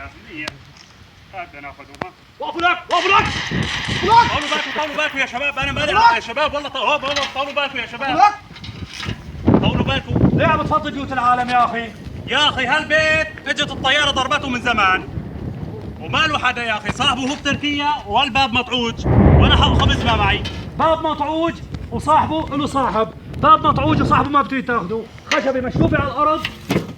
هذا 100 هات ناخذوها. وقفوا لك وقفوا لك. طولوا بالكم يا شباب، انا مالي يا شباب والله طولوا بالكم يا شباب. طولوا بالكم. ليه عم تفضي بيوت العالم يا اخي؟ يا اخي هالبيت اجت الطياره ضربته من زمان وما له حدا يا اخي، صاحبه هو بتركيا والباب مطعوج وانا خبز ما معي. باب مطعوج وصاحبه له صاحب، باب مطعوج وصاحبه ما بتريد تاخذه، خشبه مشلوفه على الارض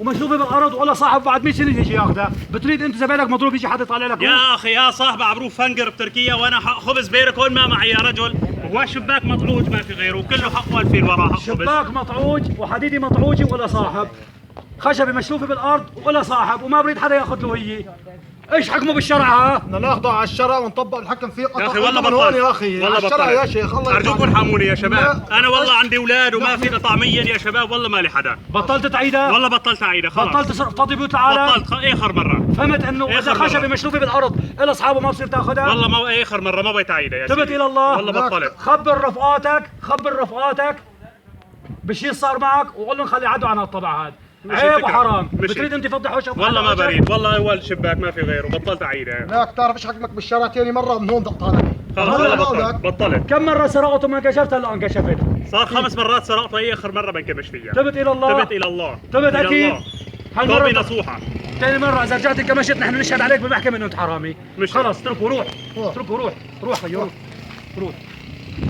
ومشلوفه بالارض ولا صاحب بعد 100 سنه يجي ياخذها، بتريد انت زبالك مضروب يجي حد يطلع لك؟ يا اخي يا صاحب عبروه فنقر بتركيا وانا خبز بيركون ما معي يا رجل، هو شباك مطعوج ما في غيره وكله حق والفين وراه حق خبز. شباك مطعوج وحديده مطعوجه ولا صاحب، خشبه مشلوفه بالارض ولا صاحب وما بريد حدا ياخذ له هي. ايش حكمه بالشرع ها؟ بدنا ناخذه على الشرع ونطبق الحكم فيه. يا اخي والله بطلت يا اخي والله على الشرع يا شيخ. الله ارجوكم ارحموني يا شباب، لا. انا والله عندي اولاد وما فينا طعميا يا شباب، والله مالي حدا. بطلت تعيدها؟ والله بطلت اعيدها خلاص. بطلت تفضي بيوت العالم؟ بطلت اخر مره. فهمت انه اذا خشبه مشلوفه بالارض الى اصحابه ما بصير تاخذها؟ والله ما اخر مره ما بغيت اعيدها يا تبت سيدي. الى الله. والله بطلت. خبر رفقاتك بشي صار معك وقول لهم خلي يعدوا عن هالطبع هذا. مش عيب الفكرة. وحرام. مش بتريد انت تفضي حوشك؟ والله ما بريد، والله اول شباك ما في غيره، بطلت اعيدها. لا تعرف ايش حكمك بالشرع ثاني مره من هون بقطع لك. خلص والله بطلت. كم مره سرقت وما انكشفت؟ هلا انكشفت. صار 5 مرات سرقت وهي اخر مره بنكبش فيها. تبت الى الله. تبت الى الله. تبت اكيد. هالمره نصوحه. ثاني مره اذا رجعت انكمشت نحن نشهد عليك بالمحكمه انه انت حرامي. مش خلص اتركه روح. اتركه روح. روح خيو روح.